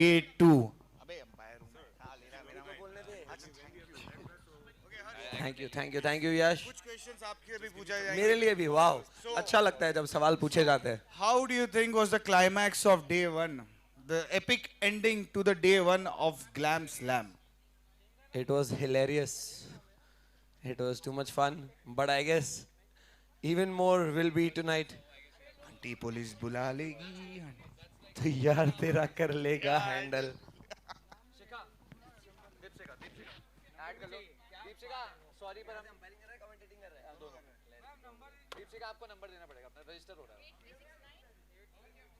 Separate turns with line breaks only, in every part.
A2.
Thank you यश.
कुछ questions आपके भी पूछा जाएंगे.
मेरे लिए भी वाओ.
So,
अच्छा लगता है जब सवाल पूछे जाते हैं.
how do you think was the climax of day one? The epic ending to the day one of Glam Slam.
It was hilarious. It was too much fun. But I guess even more will be tonight.
Aunty police बुला लेगी.
तो यार तेरा कर लेगा handle. Sorry पर हम comparing कर रहे हैं, कमेंटेटिंग कर रहे हैं दोनों. दीपशिका आपको नंबर देना पड़ेगा, अपना रजिस्टर हो रहा है.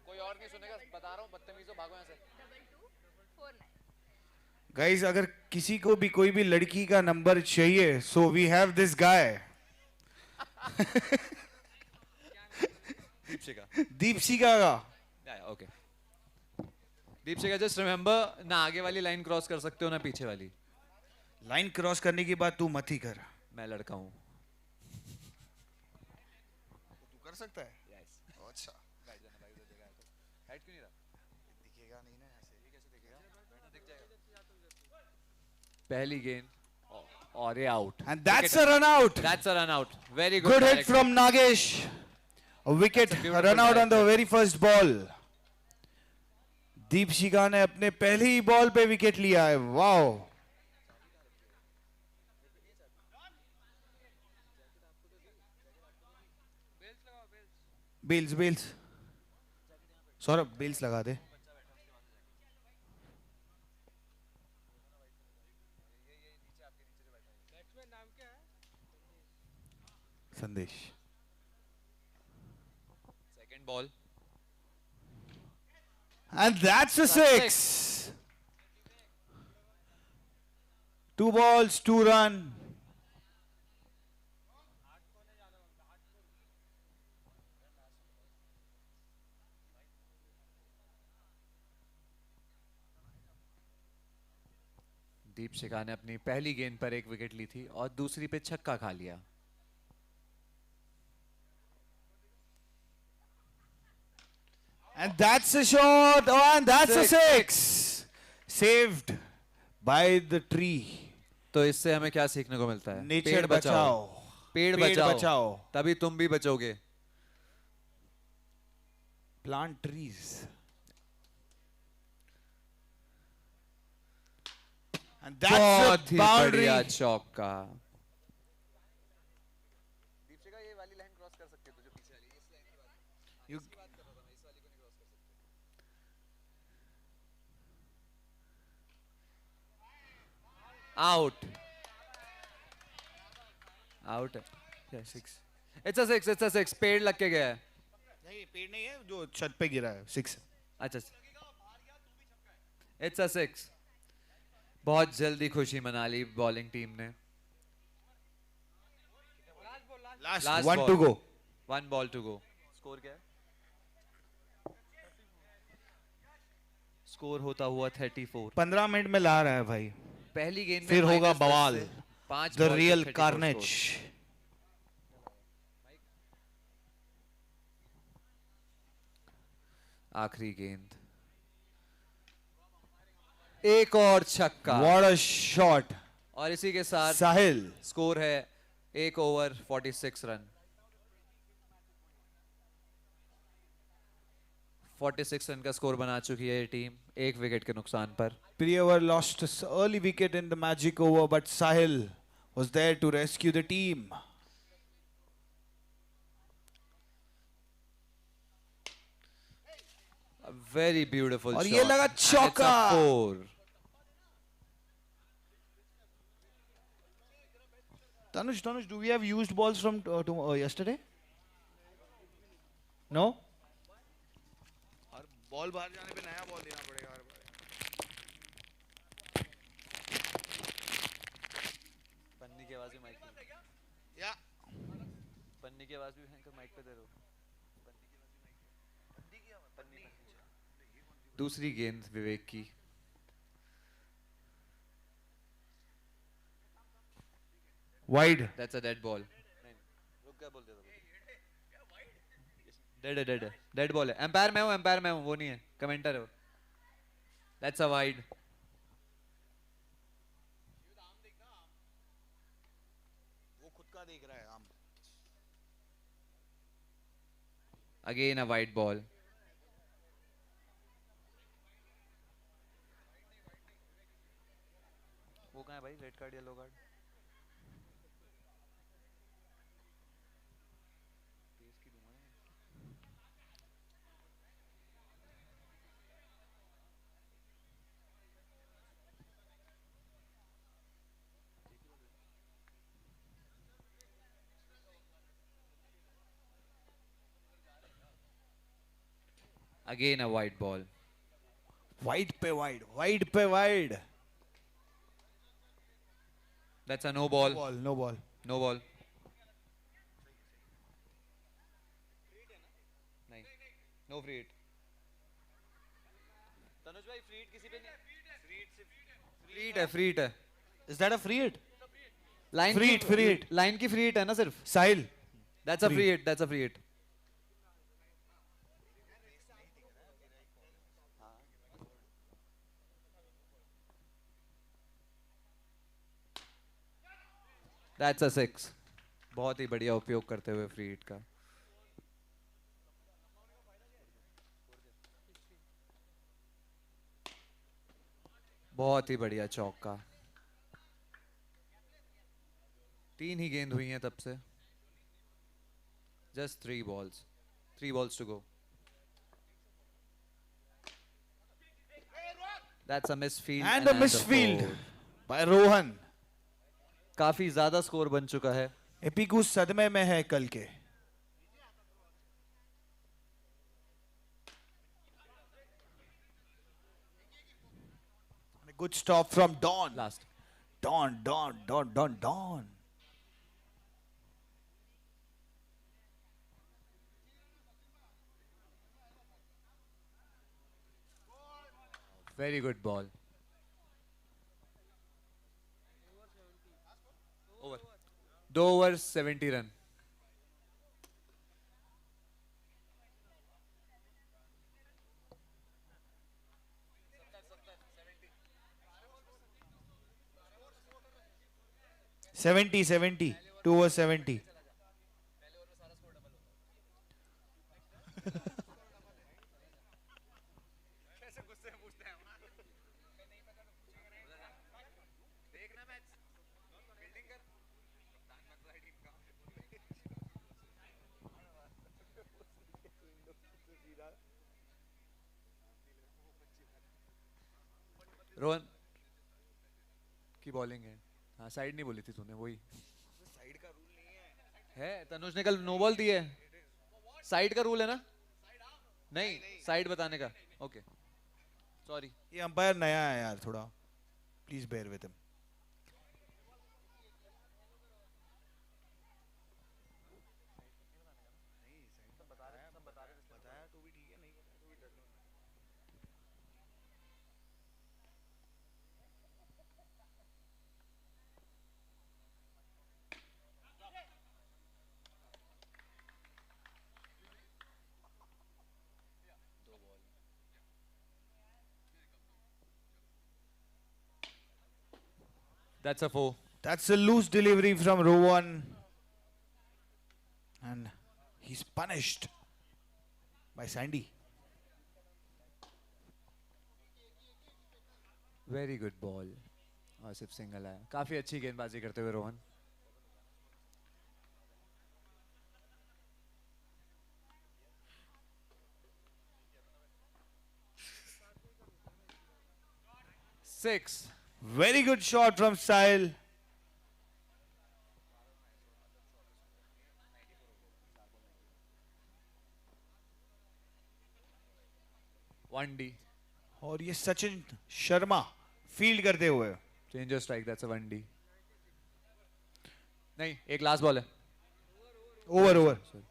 कोई और नहीं सुनेगा, बता रहा हूँ, बदतमीजों भागो यहाँ से.
गाइस अगर किसी को भी कोई भी लड़की का नंबर चाहिए, so we have this guy.
Deepshikha.
Deepshikha का.
ओके. दीपशिका जस्ट रिमेंबर, ना आगे वाली लाइन क्रॉस कर सकते हो ना पीछे वाली.
लाइन क्रॉस करने की बात तू मत ही कर.
मैं लड़का हूँ.
तू कर सकता है.
Yes.
अच्छा.
बैठ जाना भाई, उधर जगह है तो. हाइट क्यों नहीं रहा?
दिखेगा नहीं ना ऐसे.
ये कैसे दिखेगा? बैठना दिख जाएगा. पहली गेंद और ये out.
And that's a run out.
That's a run out. Very good.
Good hit
direction.
from Nagesh. A wicket
That's a beautiful
run out on the
direction.
very first ball. Deepshikha ने अपने पहले ही बॉल पे wicket लिया है. Wow. Bails bails. Saurabh bails लगा दे. संदेश.
Second ball.
And that's a six. 2 balls, 2 run.
Deepshikha ने अपनी पहली गेंद पर एक विकेट ली थी और दूसरी पे छक्का खा लिया.
And that's a shot. Oh, and that's a six. Saved by the tree.
तो इससे हमें क्या सीखने को मिलता है?
नेचर
पेड़
बचाओ.
पेड़ बचाओ. तभी तुम भी बचोगे.
Plant trees. And that's
बहुत
a
ही
boundary.
बढ़िया चौका. दीपशिका ये वाली लाइन क्रॉस कर सकते हो जो पीछे वाली इस लाइन की बात.
You,
बात कर रहा था मैं, इस वाली को नहीं क्रॉस कर सकते. आउट. आउट है.
six.
It's a six. पेड़ लग के गया है.
नहीं पेड़ नहीं है जो छत पे गिरा है. 6.
अच्छा. It's a six. बहुत जल्दी खुशी मना ली बॉलिंग टीम ने.
Last 1 to go.
1 ball to go. Score क्या है? स्कोर होता हुआ 34.
15 मिनट में ला रहा है भाई.
पहली गेंद में
फिर होगा
-10
बवाल.
से 5
The
बॉल पे
real
34
carnage.
स्कोर. आखिरी गेंद. एक और छक्का.
What a shot.
और इसी के साथ
साहिल.
स्कोर है 1 ओवर 46 रन. 46 रन का स्कोर बना चुकी है ये टीम एक विकेट के नुकसान पर.
Priyavar lost his early wicket in the magic over, but Sahil was there to rescue the team.
A very beautiful
और
shot.
ये लगा
And it's a
चौका.
4.
Tanush, do we have used balls from yesterday? No? और ball बाहर जाने पे नया ball देना पड़ेगा हर बार.
पन्नी की आवाज भी माइक पे.
या
पन्नी की आवाज भी भयंकर माइक पे दे रहे हो. पन्नी. दूसरी गेंद विवेक की.
Wide.
That's a dead ball. नहीं, रुक क्या बोल देता. डेड है. डेड बॉल है. एम्पायर मैं हूँ वो नहीं है, कमेंटर है वो. That's a wide.
वो खुद का देख रहा है आम.
Again a wide ball.
वो कहाँ है भाई, red card yellow card?
Again a wide ball.
Wide पे wide. Wide पे wide.
That's a no ball.
Ball, no ball.
No ball. नहीं. No free hit.
तनुज भाई फ्री हिट किसी पे नहीं?
Free hit है, free hit है.
Is that a free hit?
Line
Free
की
hit, free hit.
Line की free hit है ना सिर्फ.
Sahil.
That's a
Free
free hit. That's a free hit. That's a six. बहुत ही बढ़िया उपयोग करते हुए फ्री हिट का. बहुत ही बढ़िया चौका. 3 ही गेंद हुई हैं तब से. Just 3 balls. 3 balls to go. That's a misfield.
And a misfield
four.
by Rohan.
काफी ज्यादा स्कोर बन चुका है.
एपिकू सदमे में है कल के. A good stop from Don.
Last.
Don.
Very good ball. Over. 2 overs, 70 run.
Seventy 2 over 70.
Rohan की बॉलिंग है. हाँ, साइड नहीं बोली थी तूने, वही.
साइड का रूल नहीं है.
तनुज ने कल नो बॉल दी है. साइड का रूल है ना? नहीं, साइड बताने का. Okay, sorry.
ये अंपायर नया है यार थोड़ा. Please bear with him.
That's a 4.
That's a loose delivery from Rowan. And he's punished by Sandy.
Very good ball. Asif single आया. काफी अच्छी गेंदबाजी करते हुए Rohan. Six.
Very good shot from Sahil.
One D.
और ये सचिन शर्मा फील्ड करते हुए.
Change of strike. That's a 1D. नहीं, एक लास्ट बॉल है.
Over.
Sorry.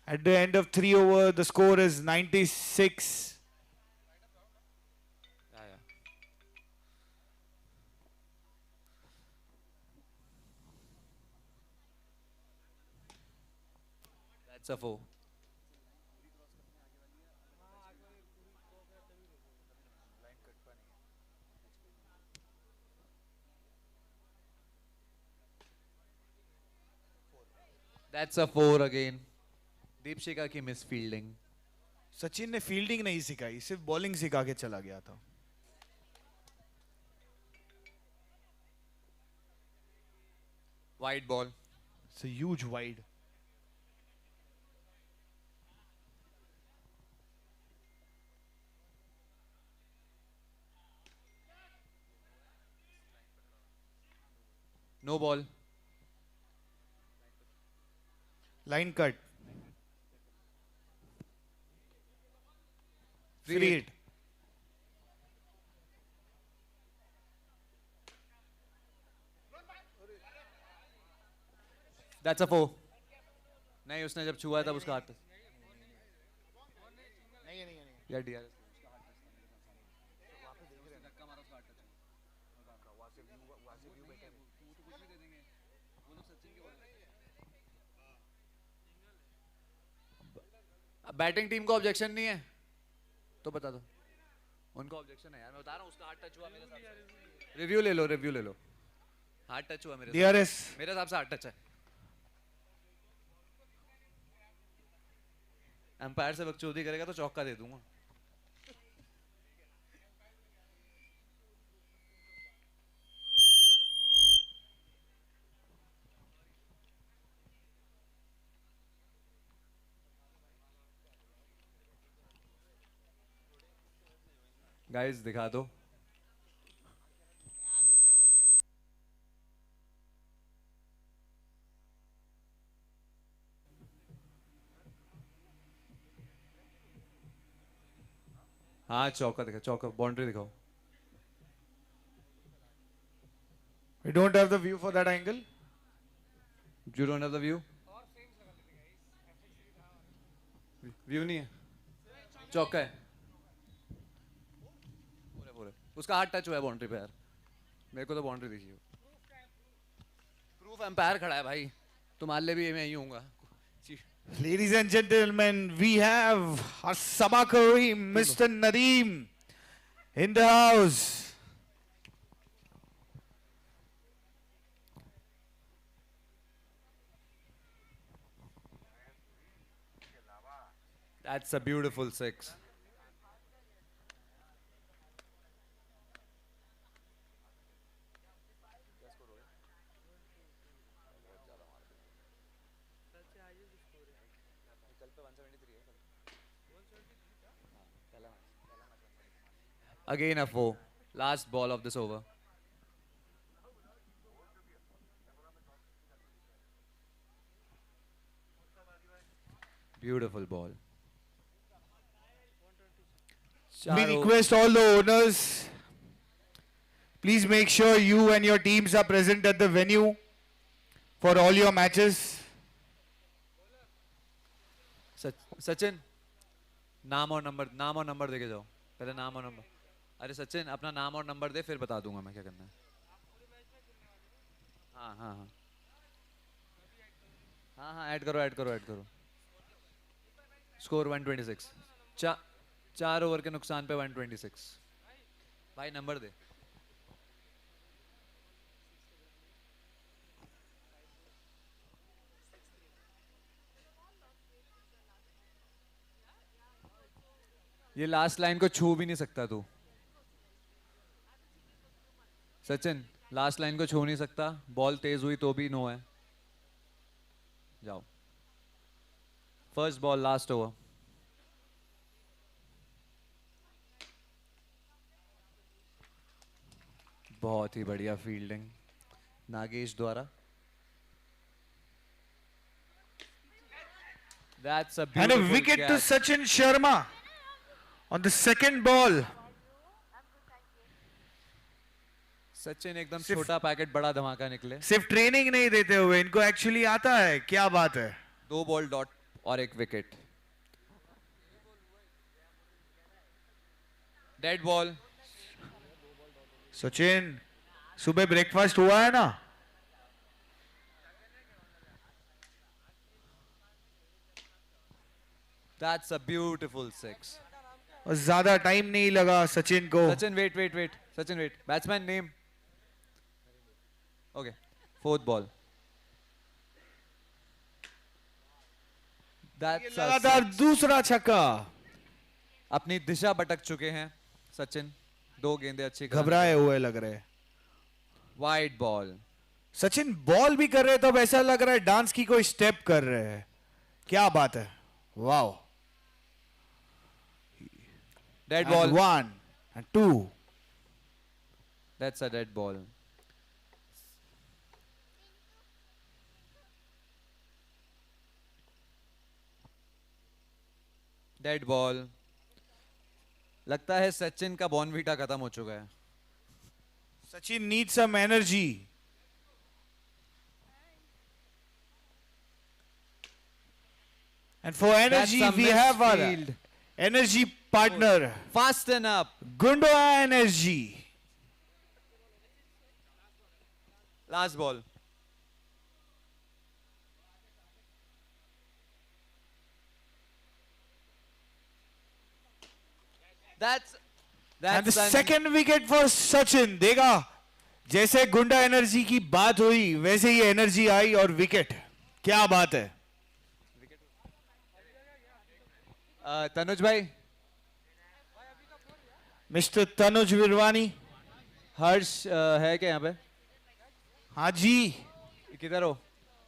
At the end of 3 over, the score is 96.
Yeah. That's a 4. That's a 4 again. Deepshikha की miss fielding.
Sachin ने fielding नहीं सिखाई, सिर्फ बॉलिंग सिखा के चला गया था.
Wide ball.
It's a huge wide.
No ball.
Line cut.
Free
Free
hit.
hit.
That's a 4. नहीं उसने जब छुआ तब उसका हाथ या डीआरएस बैटिंग टीम को ऑब्जेक्शन नहीं है तो बता दो. उनको ऑब्जेक्शन है यार, मैं बता रहा हूँ उसका हाथ टच हुआ मेरे हिसाब से. रिव्यू ले लो. हाथ टच हुआ मेरे
DRS.
मेरे हिसाब से हाथ टच है. एम्पायर से बकचोदी करेगा तो चौका दे दूंगा. गाइस दिखा दो. हाँ चौका दिखा, चौका बाउंड्री दिखाओ.
We don't have the view for that angle.
You don't have the view? View नहीं है. चौका है. पूरे उसका हाथ टच हुआ है बाउंड्री पे यार. मेरे को तो बाउंड्री दिखी. प्रूफ एम्पायर खड़ा है भाई. तुम्हारे लिए भी मैं ही होऊंगा.
Ladies and gentlemen, we have our Sama Kareem, Mr. Nadeem, in the house.
That's a beautiful 6. Again a 4. Last ball of this over. Beautiful ball.
We request all the owners, please make sure you and your teams are present at the venue for all your matches.
Sachin नाम और number देके जाओ. पहले नाम और number. अरे सचिन अपना नाम और नंबर दे, फिर बता दूंगा मैं क्या करना है. हाँ ऐड करो. स्कोर 126. 4 ओवर के नुकसान पे 126. भाई नंबर दे. ये लास्ट लाइन को छू भी नहीं सकता तू. सचिन लास्ट लाइन को छू नहीं सकता. बॉल तेज हुई तो भी नो है. जाओ. First ball last over. बहुत ही बढ़िया फील्डिंग नागेश द्वारा. That's a
And a
beautiful
wicket to
catch.
Sachin Sharma on the second ball.
Sachin एकदम छोटा पैकेट बड़ा धमाका निकले.
सिर्फ ट्रेनिंग नहीं देते हुए इनको एक्चुअली आता है. क्या बात है.
2 बॉल डॉट और 1 विकेट. Dead ball.
सचिन सुबह ब्रेकफास्ट हुआ है ना.
That's a beautiful 6.
और ज्यादा टाइम नहीं लगा सचिन को.
Sachin, wait. Sachin, wait. Batsman name. Okay. 4th ball. That's a
लगातार
six.
दूसरा छक्का.
अपनी दिशा भटक चुके हैं सचिन. 2 गेंदें अच्छी
घबराए हुए लग रहे.
Wide ball.
सचिन बॉल भी कर रहे तब ऐसा लग रहा है डांस की कोई स्टेप कर रहे हैं. क्या बात है. Wow.
Dead
And
ball.
1 and 2.
That's a dead ball. Dead ball. लगता है सचिन का बॉर्नवीटा खत्म हो चुका है.
Sachin needs some energy. And for energy,
That's a
we have our
misfield.
energy partner,
Fasten up.
Gundua Energy.
Last ball. That's
And the
an-
second wicket for Sachin. देखा जैसे गुंडा एनर्जी की बात हुई वैसे ही एनर्जी आई और wicket. क्या बात है.
तनुज भाई.
मिस्टर तनुज विरवानी.
हर्ष है क्या यहाँ पे?
हाँ जी.
किधर हो?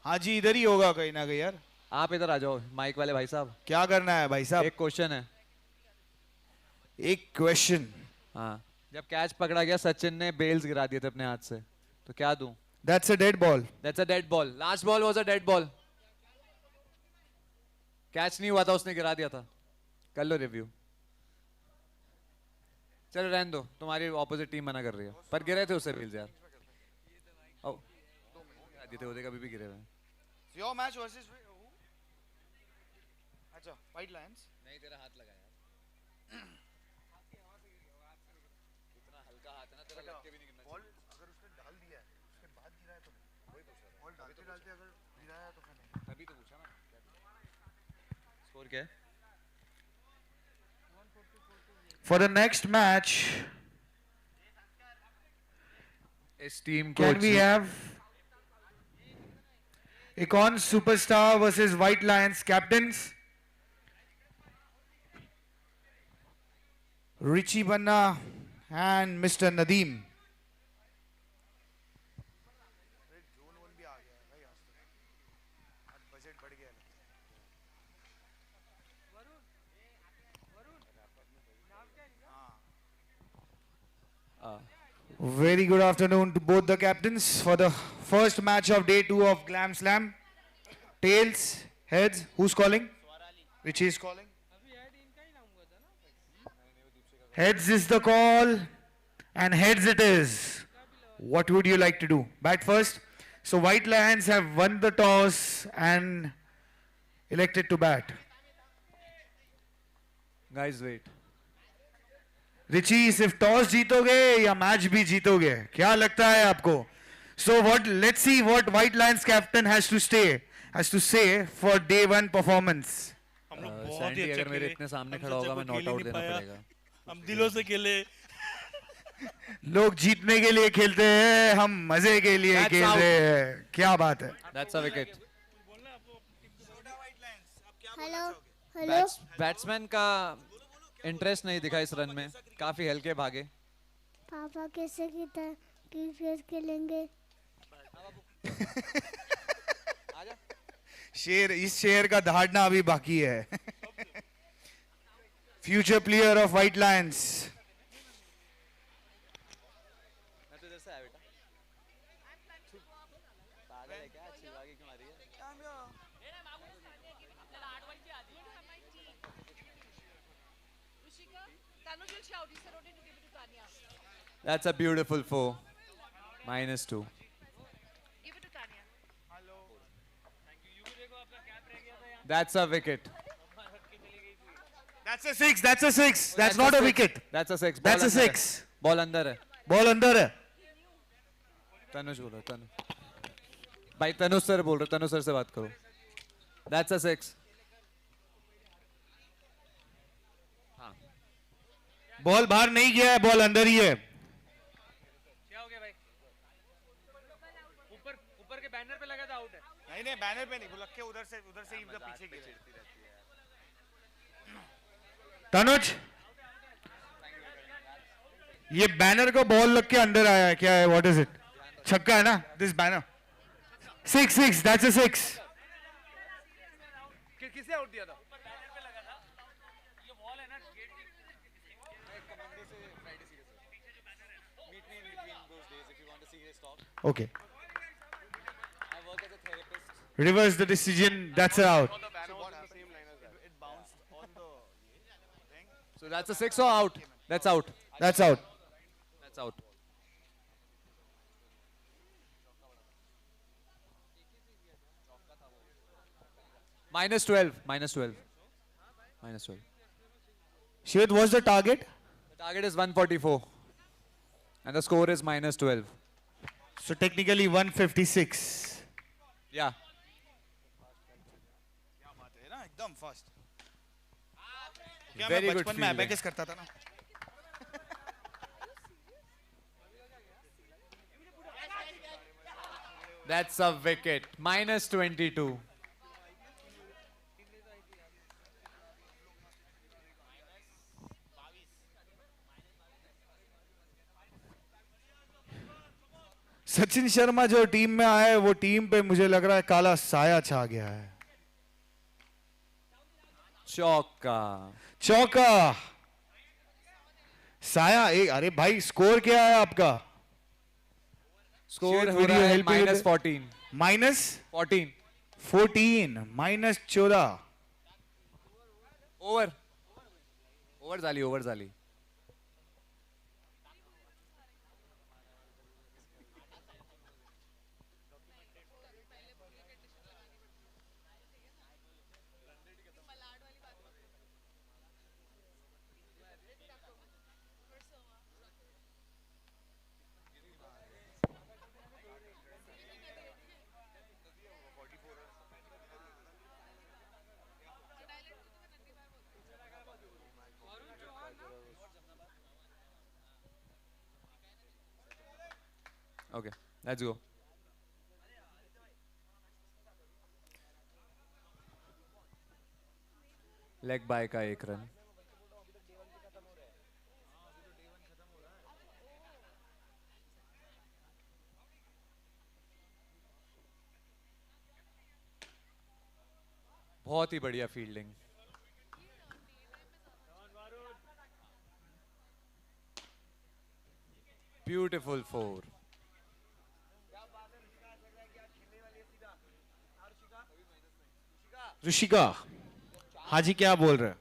हाँ जी इधर ही होगा कहीं ना कहीं यार.
आप इधर आ जाओ माइक वाले भाई साहब.
क्या करना है भाई साहब.
एक क्वेश्चन है.
एक क्वेश्चन.
हाँ. जब कैच पकड़ा गया सचिन ने बेल्स गिरा दिए थे अपने हाथ से, तो क्या दूं?
That's a dead ball.
That's a dead ball. Last ball was a dead ball. Catch नहीं हुआ था, उसने गिरा दिया था. कर लो रिव्यू. चलो रहने दो, तुम्हारी ऑपोजिट टीम मना कर रही है. पर गिरे थे उससे बेल्स यार. ओ गिरा दिए थे, वो देख अभी भी गिरे हुए हैं.
योर मैच वर्सेस अच्छा व्हाइट लायंस.
नहीं तेरा हाथ लगा यार. इतना हल्का हाथ है ना तेरा, लग के भी नहीं गिरना चाहिए.
अगर उसने डाल दिया है उसके बाद गिरा है तो वही तो सर. बॉल डालते डालते अगर गिरा है तो खाने.
तभी तो पूछा ना. स्कोर क्या है?
For the next match,
इस टीम को
can we have Icon Superstar versus White Lions captains? Richie Banna and Mr. Nadeem. Very good afternoon to both the captains for the first match of day 2 of Glam Slam. Tails, heads, who's calling? Richie is calling. Heads is the call, and heads it is. What would you like to do? Bat first. So White Lions have won the toss and elected to bat.
Guys wait.
Richie सिर्फ toss जीतोगे या match भी जीतोगे, क्या लगता है आपको? So what, let's see what White Lions captain has to say for day 1 performance.
हम लोग बहुत ही
सैंडी
अच्छा
अगर मेरे
खेले.
इतने सामने
हमसे
खड़ा होगा
अच्छा
मैं
कोई
नॉट
खेल ही
आउट
नहीं
देना
पाया.
पड़ेगा.
हम दिलों से खेले.
लोग जीतने के लिए खेलते हैं, हम मजे के लिए
That's
खेल
out.
रहे हैं. क्या बात है.
That's a wicket.
Hello hello
batsman का इंटरेस्ट नहीं दिखा इस रन में, काफी हल्के भागे.
पापा कैसे क्रिकेट खेलेंगे?
शेर, इस शेर का दहाड़ना अभी बाकी है. Future player of white Lions.
That's a beautiful 4. -2. That's a wicket.
That's a 6. That's a 6. That's not a wicket.
That's a 6.
That's a 6.
Ball अंदर है.
बॉल अंदर है.
तनुज बोल रहा है. तनुज भाई, तनुज सर बोल रहे. तनुज सर से बात करो. That's a 6.
बॉल बाहर नहीं गया है, बॉल अंदर ही है.
क्या हो गया भाई? ऊपर ऊपर के बैनर पे लगा था आउट है.
नहीं बैनर पे नहीं, वो लग के उधर से इधर पीछे गिरा. तनुज, ये बैनर का बॉल लग के अंदर आया है, क्या है? What is it? छक्का है ना? This banner 6 that's a 6.
किसे आउट दिया था?
ये वॉल है ना गेट की
Okay. Reverse the decision. That's out.
So that's a 6 or out? That's out.
That's out.
That's out. Minus 12. Minus 12. Minus 12.
Shivit, what's the target?
The target is 144. And the score is minus 12.
So technically 156.
Yeah.
क्या बात है ना, एकदम fast. क्या
Very
मैं
good
बचपन में
fielding.
Abacus करता था ना.
That's a wicket. Minus 22.
Sachin Sharma जो टीम में आया है वो टीम पे मुझे लग रहा है काला साया छा गया है.
चौका.
चौका. साया एक. अरे भाई स्कोर क्या है आपका?
Score
Shivit,
हो
will
रहा
you
है
help me with
minus
it?
14.
Minus
14.
14 minus 14.
Over. Over झाली. Over झाली. Okay, let's go. Leg bye का 1 रन. बहुत ही बढ़िया फील्डिंग. ब्यूटीफुल 4.
ऋषिका, हाँ जी क्या बोल रहे हैं?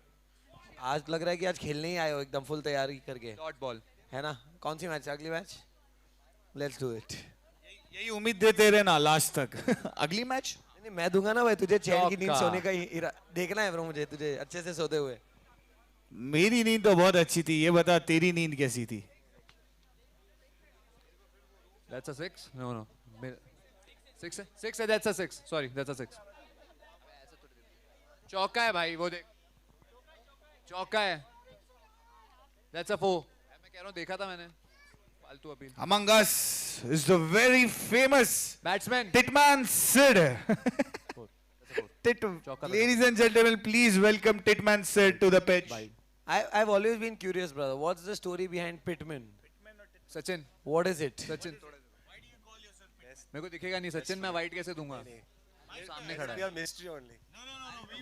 आज लग रहा है कि आज खेलने ही आए हो एकदम फुल तैयारी करके,
डॉट बॉल.
है ना? कौन सी मैच, अगली मैच? Let's do it.
यही उम्मीद देते रहे ना लास्ट तक. अगली मैच
नहीं, मैं दूंगा ना भाई तुझे चैन की नींद
चौका.
सोने का देखना है ब्रो, मुझे तुझे अच्छे से सोते हुए.
मेरी नींद तो बहुत अच्छी थी. ये बता तेरी नींद कैसी थी?
That's a 6? No, no. 6 है? 6 है, that's a 6. Sorry, that's a 6. चौका है भाई, वो देख. चौका है. That's a 4. मैं कह रहा हूँ देखा था मैंने. फालतू appeal.
Among us is the very famous
Batsman.
Titman Sid.
चौका.
Ladies and gentlemen, please welcome Titman Sid to the pitch.
I've always been curious, brother. What's the story behind Pittman?
Sachin.
What is it?
Sachin. मेरे को दिखेगा नहीं सचिन, मैं white कैसे दूंगा? सामने खड़ा है.
mystery only.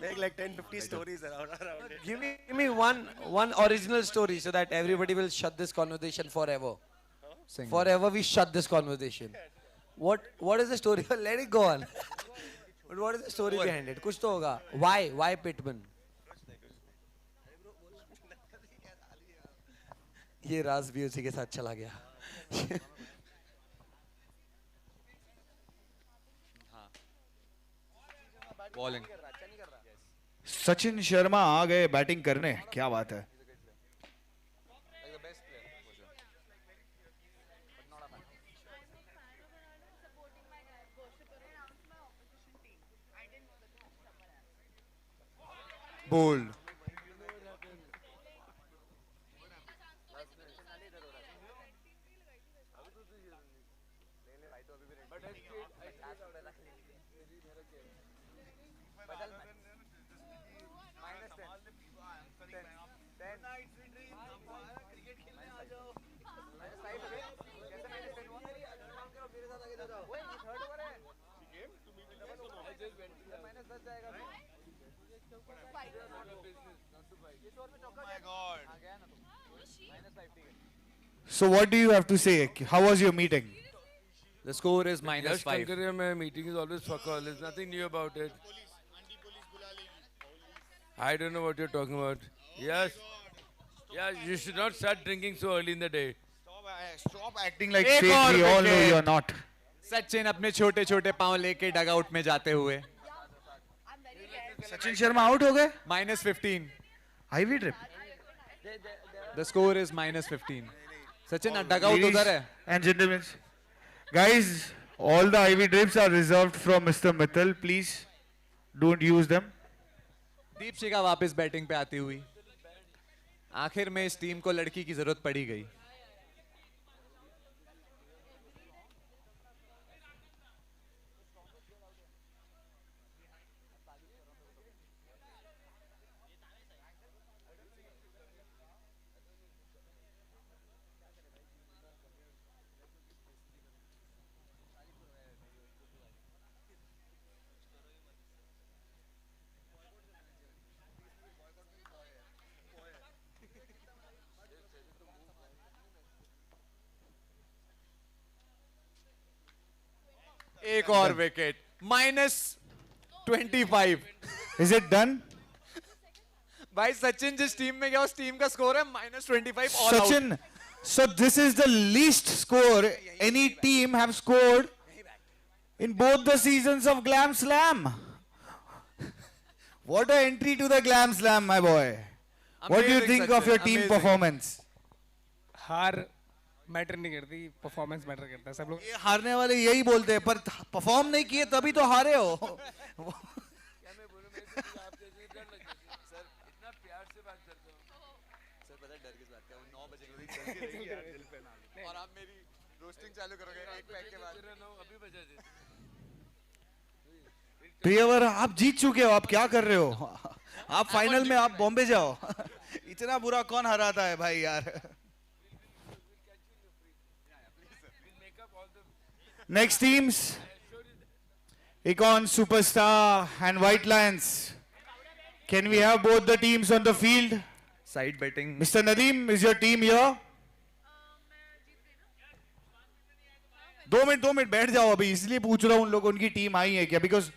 Make like 10-50 stories around it. Give me one original story so that everybody will shut this conversation forever.
Sing.
Forever we shut this conversation. What is the story? Let it go on. But what is the story behind it? कुछ तो होगा. Why Pittman? ये राज भी उसी के साथ चला गया.
Bowling.
सचिन शर्मा आ गए बैटिंग करने. क्या बात है?
Bold.
my God.
So what do you have to say? How was your meeting?
The score is -5.
Kankaria mein meeting is always fuck all. There's nothing new about it. I don't know what you're talking about. Yes. Yeah, you should not start drinking so early in the day.
Stop acting like
एक
Shake,
और
we all know
wicket.
you're not.
Sachin अपने छोटे छोटे पांव लेके dugout में जाते हुए
Sachin Sharma out हो गए?
-15.
IV drip.
The score is -15. Sachin dugout
Ladies
उधर है.
and gentlemen, guys, all the IV drips are reserved from Mr. Mittal. Please don't use them.
Deepshikha वापस बैटिंग पे आती हुई. आखिर में इस टीम को लड़की की जरूरत पड़ी गई. एक और विकेट. -25.
Is it done?
भाई सचिन जिस टीम में गया उस टीम का स्कोर है -25 all out.
Sachin, so this is the least score any team have scored in both the seasons of Glam Slam. What an entry to the Glam Slam, my boy. What do you
Amazing,
think of your
Sachin,
team
amazing.
performance?
हार matter नहीं करती, performance matter करता है. सब लोग
ये हारने वाले यही बोलते हैं, पर परफॉर्म नहीं किए तभी तो हारे हो.
और आप मेरी रोस्टिंग चालू करोगे एक पैक के बाद.
प्रियवर, आप जीत चुके हो, आप क्या कर रहे हो? आप फाइनल में, आप बॉम्बे जाओ. इतना बुरा कौन हराता है भाई यार. Next teams, Econ Superstar and White Lions. Can we have both the teams on the field?
Side betting.
Mr. Nadeem, is your team here? 2 minute बैठ जाओ अभी, इसलिए पूछ रहा हूँ उन लोगों, उनकी टीम आई है क्या? बिकॉज